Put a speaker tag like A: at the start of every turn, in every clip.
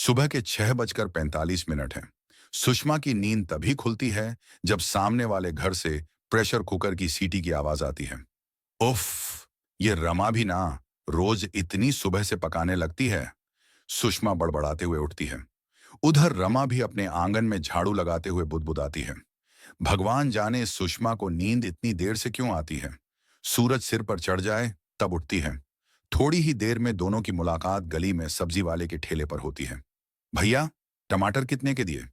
A: सुबह के 6:45 हैं। सुषमा की नींद तभी खुलती है जब सामने वाले घर से प्रेशर कुकर की सीटी की आवाज आती है। उफ, ये रमा भी ना रोज इतनी सुबह से पकाने लगती है। सुषमा बड़बड़ाते हुए उठती है। उधर रमा भी अपने आंगन में झाड़ू लगाते हुए बुदबुदाती है। भगवान जाने सुषमा को नींद इतनी देर से क्यों आती है। सूरज सिर पर चढ़ जाए तब उठती है। थोड़ी ही देर में दोनों की मुलाकात गली में सब्जी वाले के ठेले पर होती है। भैया, टमाटर कितने के दिए?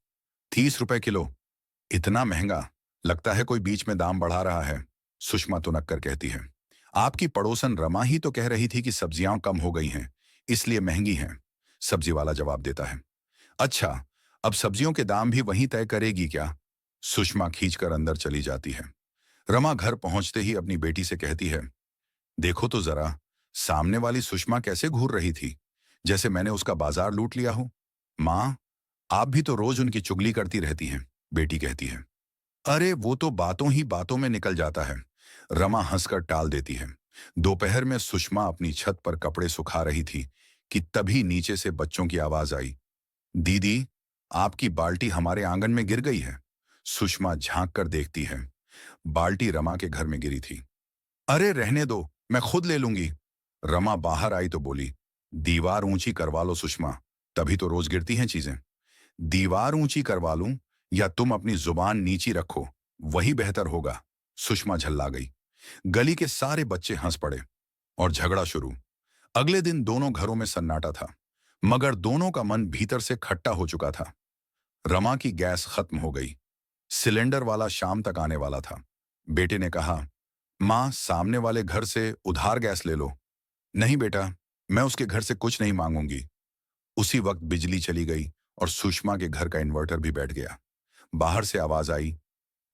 A: 30 रुपए किलो। इतना महंगा? लगता है कोई बीच में दाम बढ़ा रहा है। सुषमा तुनक कर कहती है। आपकी पड़ोसन रमा ही तो कह रही थी कि सब्जियां कम हो गई हैं, इसलिए महंगी हैं। सब्जी वाला जवाब देता है। अच्छा, अब सब्जियों के दाम भी वहीं तय करेगी क्या? सुषमा खींचकर अंदर चली जाती है। रमा घर पहुंचते ही अपनी बेटी से कहती है, देखो तो जरा, सामने वाली सुषमा कैसे घूर रही थी, जैसे मैंने उसका बाजार लूट लिया हो। माँ, आप भी तो रोज उनकी चुगली करती रहती हैं, बेटी कहती है। अरे वो तो बातों ही बातों में निकल जाता है। रमा हंसकर टाल देती है। दोपहर में सुषमा अपनी छत पर कपड़े सुखा रही थी कि तभी नीचे से बच्चों की आवाज आई। दीदी, आपकी बाल्टी हमारे आंगन में गिर गई है। सुषमा झांक कर देखती है। बाल्टी रमा के घर में गिरी थी। अरे रहने दो, मैं खुद ले लूंगी। रमा बाहर आई तो बोली, दीवार ऊंची करवा लो सुषमा, तभी तो रोज गिरती हैं चीजें। दीवार ऊंची करवा लूं या तुम अपनी जुबान नीची रखो, वही बेहतर होगा। सुषमा झल्ला गई। गली के सारे बच्चे हंस पड़े और झगड़ा शुरू। अगले दिन दोनों घरों में सन्नाटा था, मगर दोनों का मन भीतर से खट्टा हो चुका था। रमा की गैस खत्म हो गई। सिलेंडर वाला शाम तक आने वाला था। बेटे ने कहा, माँ, सामने वाले घर से उधार गैस ले लो। नहीं बेटा, मैं उसके घर से कुछ नहीं मांगूंगी। उसी वक्त बिजली चली गई और सुषमा के घर का इन्वर्टर भी बैठ गया। बाहर से आवाज आई,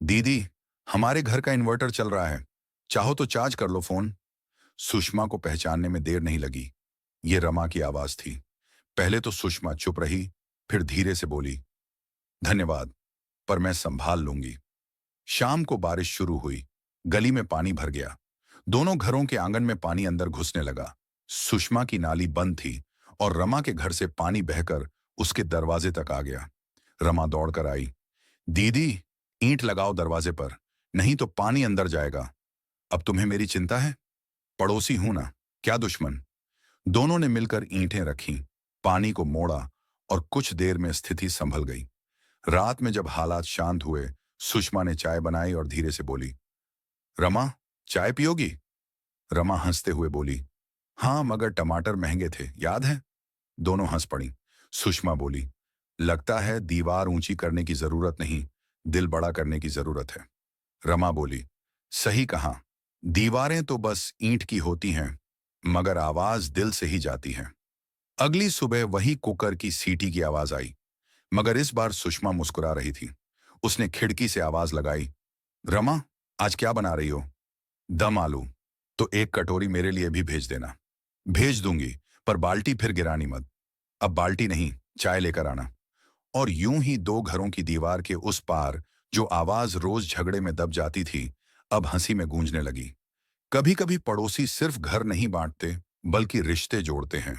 A: दीदी, हमारे घर का इन्वर्टर चल रहा है, चाहो तो चार्ज कर लो फोन। सुषमा को पहचानने में देर नहीं लगी। ये रमा की आवाज थी। पहले तो सुषमा चुप रही, फिर धीरे से बोली, धन्यवाद, पर मैं संभाल लूंगी। शाम को बारिश शुरू हुई। गली में पानी भर गया। दोनों घरों के आंगन में पानी अंदर घुसने लगा। सुषमा की नाली बंद थी और रमा के घर से पानी बहकर उसके दरवाजे तक आ गया। रमा दौड़कर आई। दीदी, ईंट लगाओ दरवाजे पर, नहीं तो पानी अंदर जाएगा। अब तुम्हें मेरी चिंता है? पड़ोसी हूं ना, क्या दुश्मन। दोनों ने मिलकर ईंटें रखीं, पानी को मोड़ा और कुछ देर में स्थिति संभल गई। रात में जब हालात शांत हुए, सुषमा ने चाय बनाई और धीरे से बोली, रमा, चाय पियोगी? रमा हंसते हुए बोली, हाँ, मगर टमाटर महंगे थे, याद है? दोनों हंस पड़ी। सुषमा बोली, लगता है दीवार ऊंची करने की जरूरत नहीं, दिल बड़ा करने की जरूरत है। रमा बोली, सही कहा, दीवारें तो बस ईंट की होती हैं, मगर आवाज दिल से ही जाती है। अगली सुबह वही कुकर की सीटी की आवाज आई, मगर इस बार सुषमा मुस्कुरा रही थी। उसने खिड़की से आवाज लगाई, रमा, आज क्या बना रही हो? दम आलू। तो एक कटोरी मेरे लिए भी भेज देना। भेज दूंगी, पर बाल्टी फिर गिरानी मत। अब बाल्टी नहीं, चाय लेकर आना। और यूं ही दो घरों की दीवार के उस पार जो आवाज रोज झगड़े में दब जाती थी, अब हंसी में गूंजने लगी। कभी कभी पड़ोसी सिर्फ घर नहीं बांटते, बल्कि रिश्ते जोड़ते हैं।